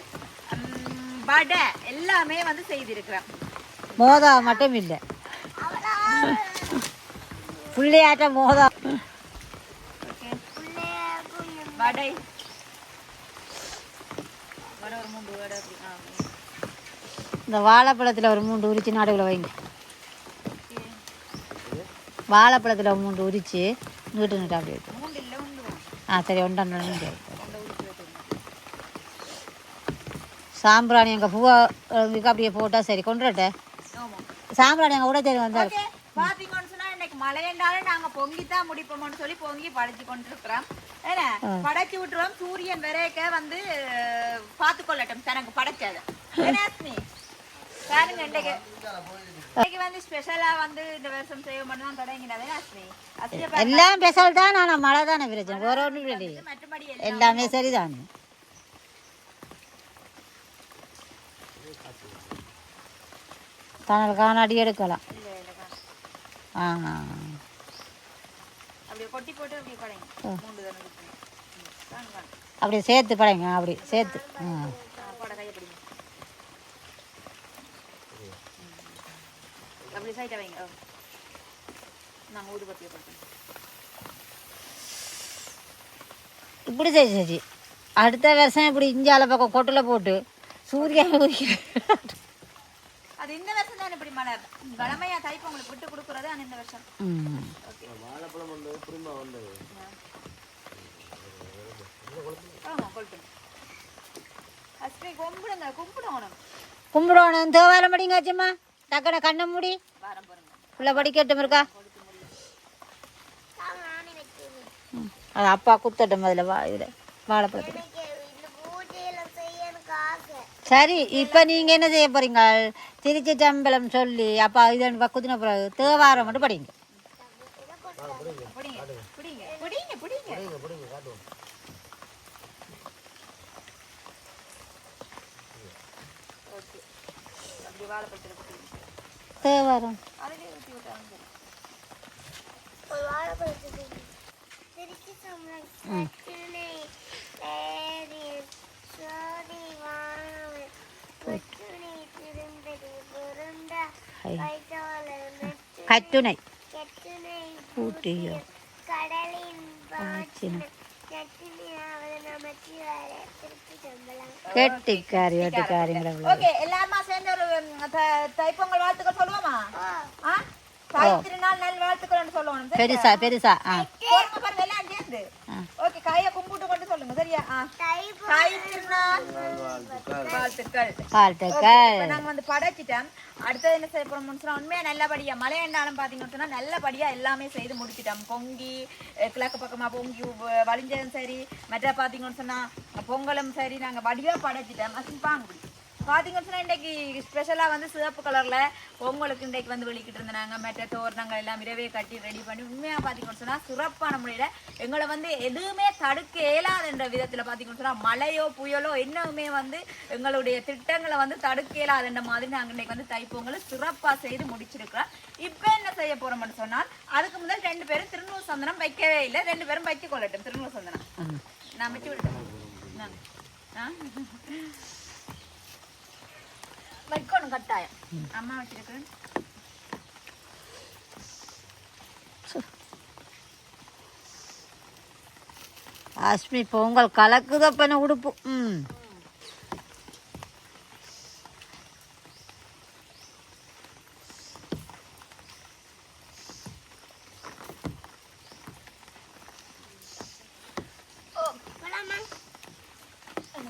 வடை எல்லாமே வந்து செய்திருக்கிறோம். மோதா மட்டும் இல்லை புள்ளையாட்ட மோதா வடை வடை ஒரு 3 வடை இந்த வாழைப்பழத்தில் ஒரு 3 உரிச்சு நடுவில் வைங்க. வாழைப்பழத்தில் 3 உரிச்சு நீட்டு நீட்டாக அப்படி வைக்கும். சரி ஒன்றாண்டு சாம்பிராணி எங்கள் பூவா அப்படியே போட்டால் சரி கொண்டுட்ட. சாம்பிராணி எங்கள் கூட சரி வந்தால் பாத்தீங்கன்னு சொன்னா இன்னைக்கு மழையண்டாலும் நாங்க பொங்கித்தான் முடிப்போம்னு சொல்லி பொங்கி படைச்சு கொண்டிருக்கிறோம். ஏன்னா படைச்சு விட்டுருவோம். சூரியன் வரைக்க வந்து பார்த்துக்கொள்ளட்டும் தனக்கு படைச்சது. பாருங்க இன்னைக்கு வந்து ஸ்பெஷலா வந்து இந்த வருஷம் செய்ய மட்டும் தொடங்கினது அஸ்மி. எல்லாம் ஸ்பெஷல் தான். ஆனால் மழை தானே பிரச்சனை. வேற ஒன்றும் இல்லையே. மற்றபடி எல்லாமே சரிதானே. தனக்கு காணாடி எடுக்கலாம். அப்படி சேர்த்து படைங்க. அப்படி சேர்த்து இப்படி செஞ்சு அடுத்த வருஷம் இப்படி இஞ்சால பக்கம் கொட்டில் போட்டு சூரியன் அது இந்த வருஷம் தான் இப்படி மழை வளமையா தைப்பு உங்களுக்கு விட்டு கொடுக்குறது. ஆனால் இந்த வருஷம் வாழைப்பழம் வந்து புரிமா வந்து கும்பிடுங்க கும்பிடணும் கும்பிடணும். தேவாரம் படிங்க ஆச்சும்மா. டக்கட கண்ணை மூடி உள்ள படிக்கட்டும் இருக்கா. அது அப்பா குத்தட்டும் அதில் இதில் வாழைப்பழத்தில். சரி இப்போ நீங்கள் என்ன செய்ய போகிறீங்க? திருச்சி சம்பளம் சொல்லி அப்பா இது குத்தின பிறகு தேவாரம் மட்டும் படிங்க. தேவாரம் கட்டுனை ஊட்டியோ கெட்டிக்காரி வெட்டிக்காரிங்களா. ஓகே எல்லாருமா சேர்ந்து ஒரு தைப்பொங்கல் வாழ்த்துக்கள் சொல்லுவோமா? தைத்திருநாள் நல் வாழ்த்துக்கள் சொல்லணும். பெருசா பெருசா எல்லாம் சேர்ந்து ஓகே கையை கும்பிட்டு கொண்டு சொல்லுங்க. சரியா? தைத்திருநாள் வாழ்த்துக்கள் வாழ்த்துக்கள். நாங்க வந்து படைச்சிட்டோம். அடுத்தது என்ன செய்ய போறோம்னு சொன்னா உண்மையா நல்லபடியா மழையண்டாலும் பாத்தீங்கன்னு சொன்னா நல்லபடியா எல்லாமே செய்து முடிச்சிட்டோம். பொங்கி கிழக்கு பக்கமா பொங்கி வலிஞ்சதும் சரி மற்ற பாத்தீங்கன்னு சொன்னா பொங்கலும் சரி நாங்க வடிவா படைச்சிட்டோம். அசிப்பாங்க பார்த்தீங்கன்னு சொன்னால் இன்றைக்கு ஸ்பெஷலாக வந்து சிவப்பு கலரில் பொங்கலுக்கு இன்றைக்கு வந்து வெளிக்கிட்டு இருந்தாங்க. மற்ற தோரணங்கள் எல்லாம் இரவே கட்டி ரெடி பண்ணி உண்மையாக பார்த்தீங்கன்னு சொன்னால் சிறப்பான முறையில் எங்களை வந்து எதுவுமே தடுக்க இயலாதுன்ற விதத்தில் பார்த்தீங்கன்னு சொன்னால் மழையோ புயலோ என்னவுமே வந்து எங்களுடைய திட்டங்களை வந்து தடுக்க இயலாதுன்ற மாதிரி நாங்கள் இன்றைக்கு வந்து தைப்பொங்கலை சிறப்பாக செய்து முடிச்சிருக்கிறோம். இப்போ என்ன செய்ய போகிறோம்னு சொன்னால் அதுக்கு முதல் 2 பேரும் திருநூறு சந்தனம் வைக்கவே இல்லை. 2 பேரும் வைக்க கொள்ளட்டும் திருநூறு சந்தனம். நான் வச்சு விட்டேன். வைக்கணும் கட்டாயம். அம்மா வச்சிருக்கேன். அஸ்மி பொங்கல் கலக்குதப்பன உடுப்பு.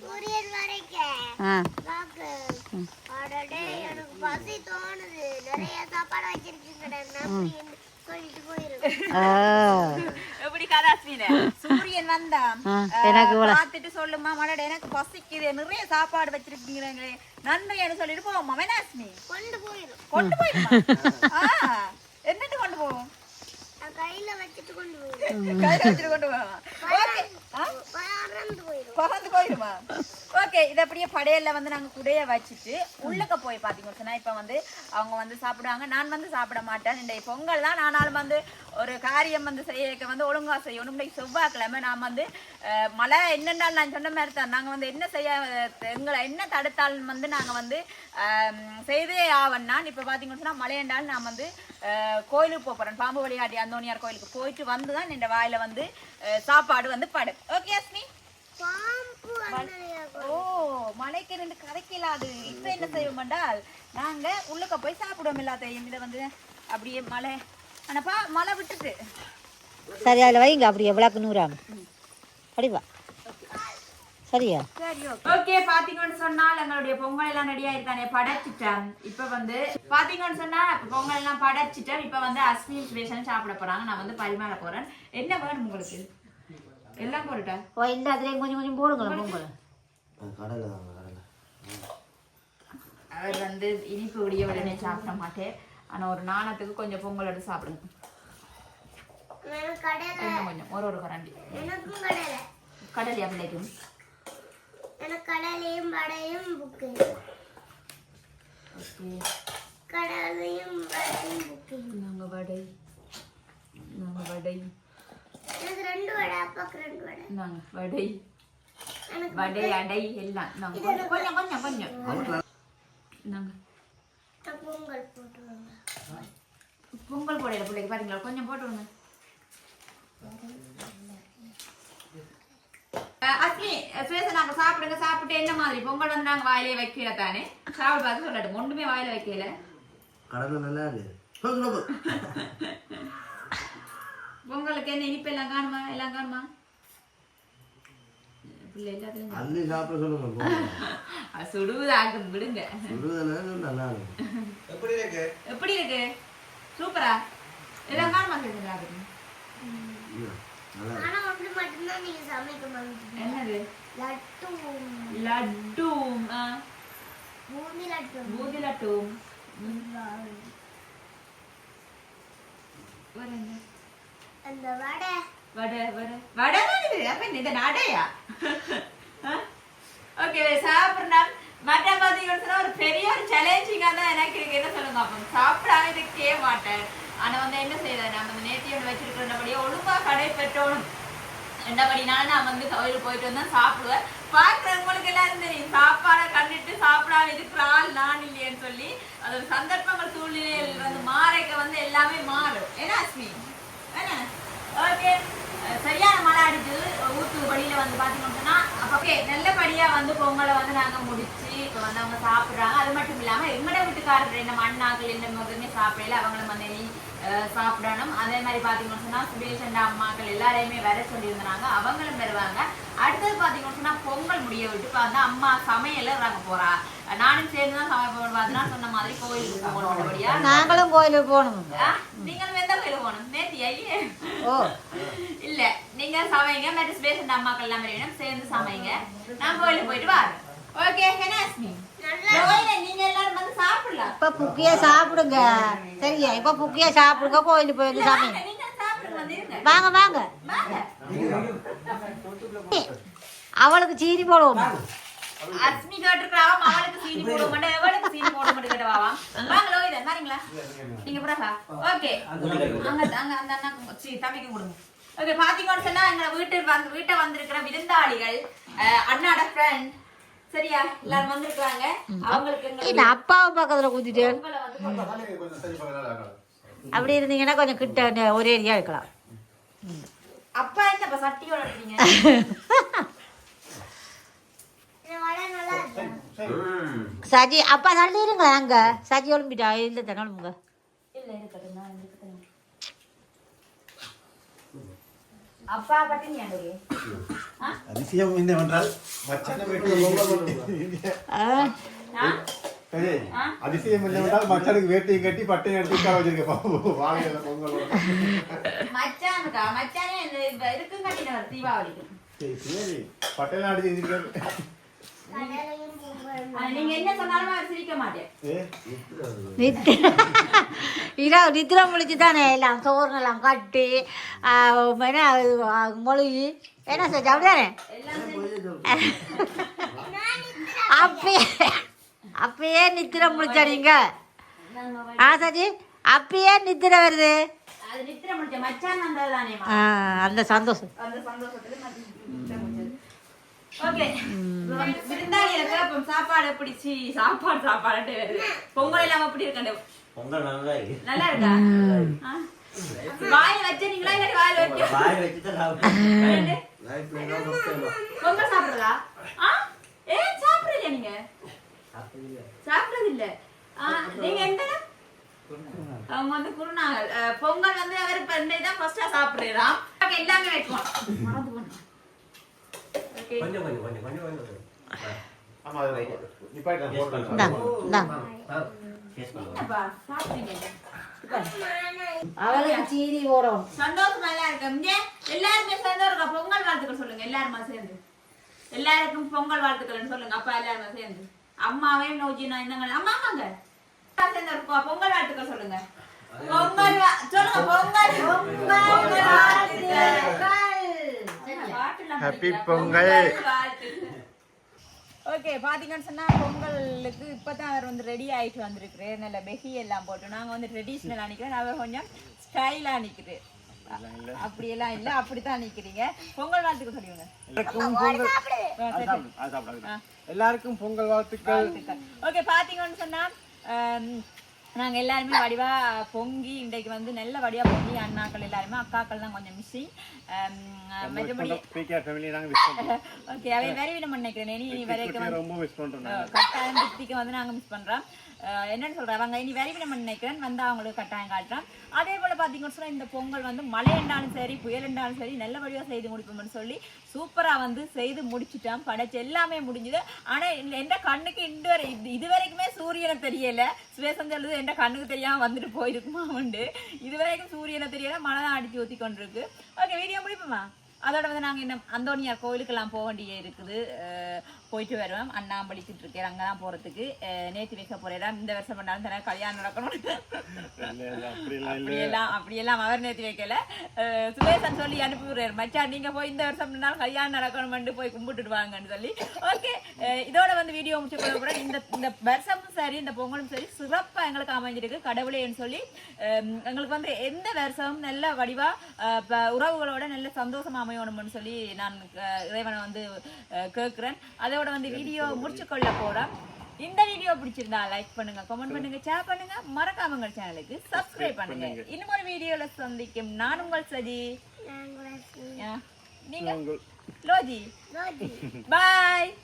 சூரியன் வரைக்கும் எனக்கு பசி தோணுது. நிறைய சாப்பாடு வச்சிருக்கீங்க சொல்லிட்டு போயிரும். எப்படி கதாஸ்மீன சூரியன் வந்தா பார்த்துட்டு சொல்லுமா மடட எனக்கு பசிக்குது நிறைய சாப்பாடு வச்சிருக்கீங்களே நன்றின்னு சொல்லிட்டு போவோமா வேணாஸ்மி கொண்டு போயிரும். கொண்டு போயிருமா என்னட்டு கொண்டு போவோம் கையில வச்சுட்டு கொண்டு போயிரும். கையில வச்சுட்டு கொண்டு போவோம். பறந்து போயிருமா? ஓகே இது அப்படியே படையல்ல வந்து நாங்க குடைய வச்சுட்டு உள்ளக்க போய் பாத்தீங்கன்னு சொன்னா இப்ப வந்து அவங்க வந்து சாப்பிடுவாங்க. நான் வந்து சாப்பிட மாட்டேன். இந்த பொங்கல் தான் நானாலும் வந்து ஒரு காரியம் வந்து செய்ய வந்து ஒழுங்கா செய்யணும். இன்னைக்கு செவ்வாய்க்கிழமை நான் வந்து மழை என்னென்றாலும் நான் சொன்ன மாதிரி தான் நாங்கள் வந்து என்ன செய்ய எங்களை என்ன தடுத்தாலும் வந்து நாங்கள் வந்து செய்தே ஆவன்னா. இப்போ பார்த்தீங்கன்னு சொன்னால் மழையண்டாலும் நான் வந்து கோயிலுக்கு போகிறேன். பாம்பு வழிகாட்டி அந்தோனியார் கோயிலுக்கு போயிட்டு வந்து தான் என் வாயில வந்து சாப்பாடு வந்து படும். ஓகே அஸ்மி? ஓ மழைக்கு 2 கதைக்கலாது. இப்போ என்ன செய்வோம்டால் நாங்கள் உள்ளக்க போய் சாப்பிடுவோம் எல்லாத்தையும். இதை வந்து அப்படியே மழை ஆனாப்பா மழை விட்டுட்டு சரி அதில் வைங்க. அப்படி எவ்வளோக்கு 100 படிவா சரியா? சரி ஓகே. பாத்தீங்கன்னு சொன்னால் எங்களுடைய பொங்கல் எல்லாம் ரெடி ஆயிருக்கானே படைச்சிட்டேன். இப்ப வந்து பாத்தீங்கன்னு சொன்னா பொங்கல் எல்லாம் படைச்சிட்டேன். இப்ப வந்து அஸ்மி சுரேஷன் சாப்பிட போறாங்க. நான் வந்து பரிமாற போறேன். என்ன வேணும் உங்களுக்கு? எல்லாம் போட்டுட்டேன். எல்லாத்துலேயும் கொஞ்சம் கொஞ்சம் போடுங்க பொங்கல். அவர் வந்து இனிப்பு உடைய உடனே சாப்பிட மாட்டேன். ஆனா ஒரு நாணத்துக்கு கொஞ்சம் பொங்கல் எடுத்து சாப்பிடுங்க. கொஞ்சம் கொஞ்சம் ஒரு கரண்டி. கடலையா பிள்ளைக்கும்? கடலையும் வடையும் புக்கு. கடலையும் வடையும் புக்கு. நாங்க வடை எனக்கு 2 வடை அப்பாக்கு 2 வடை. நாங்க வடை அடை எல்லாம் நாங்க கொஞ்சம் நாங்க பொங்கல் போட்டுருவாங்க. பொங்கல் போடையில பிள்ளைக்கு பாத்தீங்களா கொஞ்சம் போட்டுருங்க. அஸ்மி சுவேசன் நாங்க சாப்பிடுங்க. சாப்பிட்டு என்ன மாதிரி பொங்கல் வந்து நாங்க வாயிலே வைக்கல தானே சாப்பிட பார்த்து சொல்லட்டும். ஒன்றுமே வாயில வைக்கல. கடலை நல்லா இருக்கு. பொங்கலுக்கு என்ன இனிப்பு எல்லாம் காணுமா? பிள்ளை எல்லாத்துலயும் அள்ளி சாப்பிட சொல்லுங்க. சுடுவதாக விடுங்க. நல்லா இருக்கு. எப்படி இருக்கு? சூப்பரா எல்லாம் காணுமா? ஆனா ஒன்று மட்டும்தான் நீங்க சமைக்க மாட்டீங்க. என்னது? லட்டு. பூந்தி லட்டு. அந்த வடை தான் இது. அப்ப இந்த நடையா? ஓகே சாப்பிடுறா. மற்ற பார்த்தீங்கன்னா ஒரு பெரிய ஒரு சேலஞ்சிங்கா தான் எனக்கு இருக்கு. என்ன சொல்லுங்க அப்ப சாப்பிடாம இருக்கே மாட்டேன். ஆனா வந்து என்ன செய்யறது நம்ம நேத்தி ஒன்று வச்சிருக்கிறபடியே ஒழுங்கா கடை பெற்றோணும் என்றபடினால நான் வந்து கோயிலுக்கு போயிட்டு வந்தா சாப்பிடுவேன். பார்க்குறவங்களுக்கு எல்லாரும் தெரியும் சாப்பாடை கண்டுட்டு சாப்பிடாம இருக்கிற ஆள் நான் இல்லையேன்னு சொல்லி அதோட சந்தர்ப்பங்கள் சூழ்நிலையில் வந்து மாறைக்க வந்து எல்லாமே மாறும். ஏன்னா அஸ்மி ஓகே சரியான மழை அடிச்சு ஊத்து வழியில வந்து பாத்தீங்கன்னா ஓகே நல்லபடியா வந்து பொங்கலை வந்து நாங்க முடிச்சு இப்ப வந்து அவங்க சாப்பிடுறாங்க. அது மட்டும் இல்லாம எங்கட வீட்டுக்காரர் என்ன அண்ணாக்கள் என்ன முதலுமே சாப்பிடல அவங்களும் வந்து சாப்பிடணும். அதே மாதிரி பாத்தீங்கன்னு சொன்னா சுபேஷ் அம்மாக்கள் எல்லாரையுமே வர சொல்லியிருந்தாங்க. அவங்களும் வருவாங்க. அடுத்தது பாத்தீங்கன்னு சொன்னா பொங்கல் முடிய விட்டு இப்ப வந்து அம்மா சமையல இறங்க போறா. நானும் சேர்ந்துதான் சமைக்க போடுவாதுன்னா சொன்ன மாதிரி கோயிலுக்கு போகணும்படியா நாங்களும் கோயிலுக்கு போகணும். நீங்களும் எந்த கோயிலுக்கு போகணும்? நேத்தியா ஓ இல்ல நீங்க சமைங்க. மற்ற சுபேஷ் அம்மாக்கள் எல்லாம் வேணும் சேர்ந்து சமைங்க. நான் கோயிலுக்கு போயிட்டு வரேன். ஓகே ஹெனாஸ்மி நல்லா இப்ப புக்கிய சாப்பிடுங்க சரியா? இப்ப புக்கிய சாப்பிடுங்க, கோயிலுக்கு போய் வந்து சாப்பிடுங்க. நீங்க சாப்பிடுங்க வந்து இருங்க. வாங்க வாங்க. வாங்க. அவளுக்கு சீனி போடுவோம். அஸ்மி கேட்டிருக்காவா அவளுக்கு சீனி போட மாட்டேன், எவளுக்கு சீனி போட மாட்டேன் கேட்டவாவா? வாங்க லோகிதன் வரீங்களா? நீங்க பிரகா. ஓகே. அங்க அங்க அந்த அண்ணா தம்பிக்கு கொடுங்க. ஓகே, பாத்தீங்கன்னு சொன்னா எங்க வீட்டை வந்திருக்கிற விருந்தாளிகள் அண்ணாட ஃப்ரெண்ட் சரியா எல்லாரும் வந்திருக்காங்க. அவங்களுக்கு இந்த அப்பாவும் பக்கத்துல குதிட்டு உங்களை வந்து அப்படி இருந்தீங்கன்னா கொஞ்சம் கிட்ட ஒரே ஏரியா இருக்கலாம். அப்பா என்னப்பா சட்டியோட இருக்கீங்க? சஜி அப்பா தள்ளிடுங்க. அங்க சஜி ஒலிம்பிட்டா இல்லை தனாலுங்க. இல்ல இருக்கட்டும், நான் இருக்கட்டும். அப்பா பட்டினி ஆண்டே அதிசயம் என்னவென்றால் மச்சானை அதிசயம் என்னவென்றால் மச்சானுக்கு வேட்டையும் கட்டி பட்டையும் எடுத்து வச்சிருக்க வாழையில பொங்கல் மச்சானுக்கா மச்சானே இருக்கும் கட்டினவர் தீபாவளிக்கு. சரி பட்டையெல்லாம் அடிச்சு நீங்க என்ன சொன்னாலும் அவர் சிரிக்க மாட்டேன். நித்திர முழிச்சு தானே எல்லாம் சோறுனெல்லாம் கட்டி மொழிகி என்ன செஞ்சு அப்படிதானே? அப்பயே நித்திர முழிச்சா நீங்க? சஜி அப்பயே நித்திர வருது. அது நித்திர முடிச்ச மச்சான் வந்ததுதானே அந்த சந்தோஷம். அந்த சந்தோஷத்துல நித்திர முடிச்சது. ஓகே, விருந்தாளிகளுக்கு அப்ப சாப்பாடு பிடிச்சி சாப்பாடு வருது. பொங்கல் இல்லாம எப்படி இருக்கண்டே? பொங்கல் நல்லா இருக்கு. நல்லா இருக்கா? வாயில வச்சீங்களா இல்லாட்டி வாயில வைக்க? வாய் வச்சு தான் சாப்பிடுறேன். பொங்கல் சாப்பிடுறதா? ஏன் சாப்பிடுறீங்க நீங்க? சாப்பிடுறது இல்ல. நீங்க எந்த அவங்க வந்து குருநாகல் பொங்கல் வந்து அவர் தான் ஃபர்ஸ்டா சாப்பிடுறான். எல்லாமே வைக்கும். மறந்து போனோம். ஓகே, கொஞ்சம் கொஞ்சம் கொஞ்சம் கொஞ்சம் கொஞ்சம். ஆமா அது நிப்பாட்டலாம் போடலாம். என்னப்பா சாப்பிடுறீங்க? அவளுக்கு சீனி போடும். சந்தோஷமா எல்லாம் இருக்கு. இங்க எல்லாருமே சேர்ந்து ஒரு பொங்கல் வாழ்த்துக்கள் சொல்லுங்க. எல்லாருமா சேர்ந்து எல்லாருக்கும் பொங்கல் வாழ்த்துக்கள் சொல்லுங்க. அப்பா எல்லாருமே சேர்ந்து அம்மாவையும் நோஜினா என்னங்க அம்மா அம்மாங்க சேர்ந்து ஒரு பொங்கல் வாழ்த்துக்கள் சொல்லுங்க. பொங்கல் சொல்லுங்க. பொங்கல் பொங்கல் வாழ்த்துக்கள். ஹாப்பி பொங்கல். ஓகே, பாத்தீங்கன்னு சொன்னா பொங்கலுக்கு இப்பதான் அவர் வந்து ரெடி ஆயிட்டு வந்திருக்குரு. நல்ல பெஹி எல்லாம் போட்டு நாங்க வந்து ட்ரெடிஷ்னலா நிக்கிறோம். அவர் கொஞ்சம் ஸ்டைலா நிக்குது. அப்படியெல்லாம் இல்ல, அப்படித்தான் நிக்கிறீங்க. பொங்கல் வாழ்த்துக்கள் சொல்லுங்க. எல்லாருக்கும் பொங்கல் வாழ்த்துக்கள். ஓகே, பாத்தீங்கன்னு சொன்னா நாங்கள் எல்லாருமே வடிவா பொங்கி இன்றைக்கு வந்து நல்ல வடிவா பொங்கி அண்ணாக்கள் எல்லாருமே அக்காக்கள் தான் கொஞ்சம் மிஸ்ஸிங். மற்றபடி ஓகே அவை வரைவினம் நினைக்கிறேன். இனி வரைக்கும் ரொம்ப மிஸ் பண்றோம். கட்டாயம் திருப்திக்கு வந்து நாங்கள் மிஸ் பண்ணுறோம். என்னன்னு சொல்கிறேன், அவங்க இனி வரைவினம் நினைக்கிறேன் வந்து அவங்களுக்கு கட்டாயம் காட்டுறோம். அதே போல் பார்த்தீங்கன்னு சொன்னால் இந்த பொங்கல் வந்து மழை என்றாலும் சரி புயல் என்றாலும் சரி நல்ல வடிவாக செய்து முடிப்போம்னு சொல்லி சூப்பராக வந்து செய்து முடிச்சுட்டோம். படைச்சு எல்லாமே முடிஞ்சுது. ஆனால் எந்த கண்ணுக்கு இது வரைக்குமே சூரியனை தெரியலை. சுவேசம் சொல்லுது எந்த கண்ணுக்கு தெரியாமல் வந்துட்டு போயிருக்குமா உண்டு. இது வரைக்கும் சூரியனை தெரியலை, மழை தான் அடித்து ஊற்றி கொண்டிருக்கு. ஓகே, வீடியோ முடிப்போமா? அதோட வந்து நாங்கள் இன்னும் அந்தோனியார் கோவிலுக்கெல்லாம் போக வேண்டிய இருக்குது. போயிட்டு வருவோம். அண்ணாம்பளிச்சுட்டு இருக்கேன், அங்கே தான் போகிறதுக்கு. நேற்று வைக்க போகிறேன். இந்த வருஷம் பண்ணாலும் தானே கல்யாணம் நடக்கணும். அப்படியெல்லாம் அவர் நேற்று வைக்கல. சுவேசன் சொல்லி அனுப்பிவிடுறாரு, மச்சான் நீங்கள் போய் இந்த வருஷம் பண்ணாலும் கல்யாணம் நடக்கணும்னு போய் கும்பிட்டுட்டு வாங்கன்னு சொல்லி. ஓகே, இதோட வந்து வீடியோ முடிச்சு கொள்ள கூட இந்த வருஷமும் சரி இந்த பொங்கலும் சரி சிறப்பாக எங்களுக்கு அமைஞ்சிருக்கு. கடவுளேன்னு சொல்லி எங்களுக்கு வந்து எந்த வருஷமும் நல்ல வடிவாக உறவுகளோட நல்ல சந்தோஷமா அமையணும்னு சொல்லி நான் இறைவனை வந்து கேட்குறேன். அதோட வந்து வீடியோ முடிச்சு கொள்ள போறோம். இந்த வீடியோ பிடிச்சிருந்தா லைக் பண்ணுங்க, கமெண்ட் பண்ணுங்க, ஷேர் பண்ணுங்க, மறக்காம எங்கள் சேனலுக்கு சப்ஸ்கிரைப் பண்ணுங்க. இன்னும் ஒரு வீடியோல சந்திக்கும். நான் உங்கள் சதி, நீங்க லோஜி. பாய்.